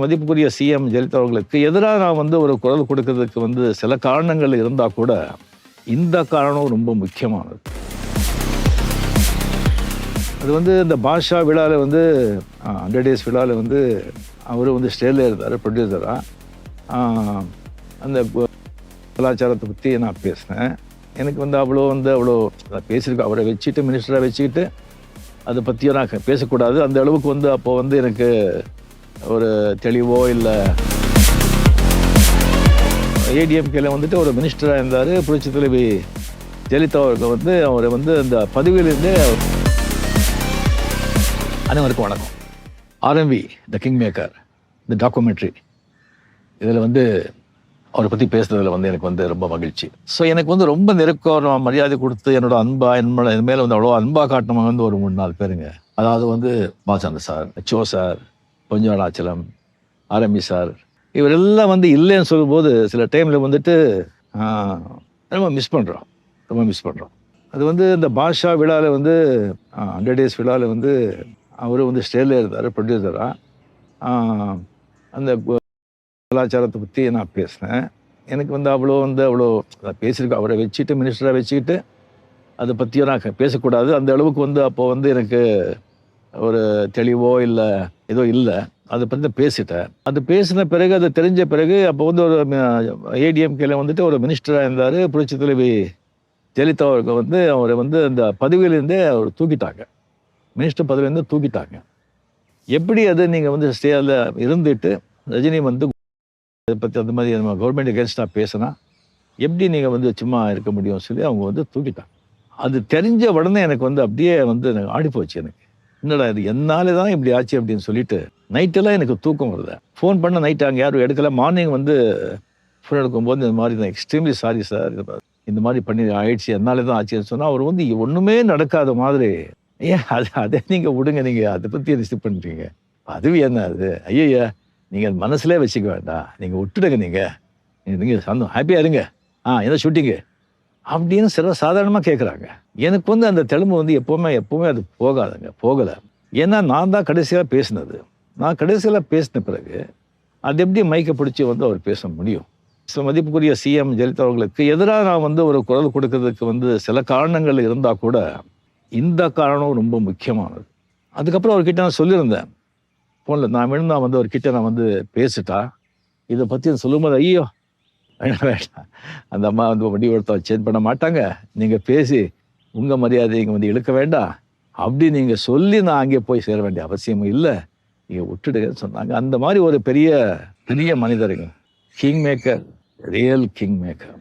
மதிப்புக்குரிய சிஎம் ஜெயலலிதா அவர்களுக்கு எதிராக நான் வந்து ஒரு குரல் கொடுக்கறதுக்கு வந்து சில காரணங்கள் இருந்தால் கூட இந்த காரணம் ரொம்ப முக்கியமானது. அது வந்து இந்த பாஷா விழாவில் வந்து 100 days விழாவில் வந்து அவர் வந்து ஸ்டேஜில் இருந்தார் ப்ரொடியூசராக. அந்த கலாச்சாரத்தை பற்றி நான் பேசினேன். எனக்கு வந்து அவ்வளோ பேசியிருக்கேன். அவரை வச்சுட்டு மினிஸ்டராக வச்சுக்கிட்டு அதை பற்றியும் நான் பேசக்கூடாது. அந்த அளவுக்கு வந்து அப்போ வந்து எனக்கு ஒரு தெளிவோ இல்லை. ஏடிஎம்கேல வந்துட்டு ஒரு மினிஸ்டராக இருந்தார் புரட்சி தலைவி ஜெயலலிதா அவர்கள் வந்து அவரை வந்து அந்த பதவியிலிருந்தே. அனைவருக்கும் வணக்கம். ஆர்எம்வி த கிங் மேக்கர் இந்த டாக்குமெண்ட்ரி இதில் வந்து அவரை பற்றி பேசுறதுல வந்து எனக்கு வந்து ரொம்ப மகிழ்ச்சி. ஸோ எனக்கு வந்து ரொம்ப நெருக்கம் மரியாதை கொடுத்து என்னோட அன்பா என் மேலே வந்து அவ்வளோ அன்பா காட்டினவங்க வந்து ஒரு 3-4 பேருங்க. அதாவது வந்து பாலச்சந்தர் சார், சோ சார், பொன்ஜானாச்சலம், ஆர்எம்பி சார், இவரெல்லாம் வந்து இல்லைன்னு சொல்லும்போது சில டைமில் வந்துட்டு ரொம்ப மிஸ் பண்ணுறோம். அது வந்து இந்த பாஷா விழாவில் வந்து 100 days விழாவில் வந்து அவர் வந்து ஸ்டேஜில் இருந்தார் ப்ரொடியூசராக. அந்த கலாச்சாரத்தை பற்றி நான் பேசினேன். எனக்கு வந்து அவ்வளோ பேசியிருக்கேன். அவரை வச்சுட்டு மினிஸ்டராக வச்சுக்கிட்டு அதை பற்றியும் நான் பேசக்கூடாது. அந்த அளவுக்கு வந்து அப்போ வந்து எனக்கு ஒரு தெளிவோ இல்லை ஏதோ இல்லை. அதை பற்றி பேசிட்டேன். அது பேசின பிறகு அது தெரிஞ்ச பிறகு அப்போ வந்து ஒரு ஏடிஎம்கேல வந்துட்டு ஒரு மினிஸ்டராக இருந்தார் புரட்சி தலைவி ஜெயலலிதா அவர்கள் வந்து அவரை வந்து அந்த பதவியிலேருந்தே அவர் தூக்கிட்டாங்க. மினிஸ்டர் பதவியிலேருந்து தூக்கிட்டாங்க. எப்படி அது நீங்கள் வந்து ஸ்டேஜில் இருந்துட்டு ரஜினி வந்து அதை பற்றி அந்த மாதிரி நம்ம கவர்மெண்ட் அகேன்ஸ்டாக பேசினா எப்படி நீங்கள் வந்து சும்மா இருக்க முடியும்னு சொல்லி அவங்க வந்து தூக்கிட்டாங்க. அது தெரிஞ்ச உடனே எனக்கு வந்து அப்படியே வந்து எனக்கு ஆடி போச்சு. எனக்கு என்னடா இது என்னாலே தான் இப்படி ஆச்சு அப்படின்னு சொல்லிட்டு நைட்டெல்லாம் எனக்கு தூக்கம் வருது. ஃபோன் பண்ண நைட்டு அங்கே யாரும் எடுக்கல. மார்னிங் வந்து ஃபோன் எடுக்கும்போது இந்த மாதிரி தான் எக்ஸ்ட்ரீம்லி சாரி சார், இந்த மாதிரி பண்ணி ஆயிடுச்சு, என்னாலே தான் ஆச்சுன்னு சொன்னால் அவர் வந்து ஒன்றுமே நடக்காத மாதிரி, ஏன் அதை நீங்கள் விடுங்க, நீங்கள் அதை பற்றி ரிசீவ் பண்ணுறீங்க, அதுவும் என்ன அது, ஐயா நீங்கள் மனசுலேயே வச்சுக்க வேண்டாம், நீங்கள் விட்டுடுங்க, நீங்கள் ஹாப்பியாக இருங்க, என்ன ஷூட்டிங்கு அப்படின்னு சாதாரணமாக கேட்குறாங்க. எனக்கு வந்து அந்த தெலுங்கு வந்து எப்போவுமே அது போகலை. ஏன்னா நான் தான் கடைசியாக பேசினது. நான் கடைசியில் பேசின பிறகு அது எப்படி மைக்கை பிடிச்சி வந்து அவர் பேச முடியும்? மதிப்புக்குரிய சிஎம் ஜெயலலிதா அவர்களுக்கு எதிராக நான் வந்து ஒரு குரல் கொடுக்கறதுக்கு வந்து சில காரணங்கள் இருந்தால் கூட இந்த காரணம் ரொம்ப முக்கியமானது. அதுக்கப்புறம் அவர்கிட்ட நான் சொல்லியிருந்தேன் ஃபோனில். நான் வேணும்னா வந்து அவர்கிட்ட நான் வந்து பேசிட்டா இதை பற்றி சொல்லும்போது, ஐயோ வேண்டாம், அந்த அம்மா வந்து வண்டி ஒருத்தர் சேஞ்ச் பண்ண மாட்டாங்க, நீங்கள் பேசி உங்கள் மரியாதை இங்கே வந்து இழுக்க வேண்டாம் அப்படி நீங்கள் சொல்லி நான் அங்கே போய் சேர வேண்டிய அவசியமும் இல்லை, நீங்கள் விட்டுடுங்கன்னு சொன்னாங்க. அந்த மாதிரி ஒரு பெரிய மனிதருங்க, king maker, real king maker.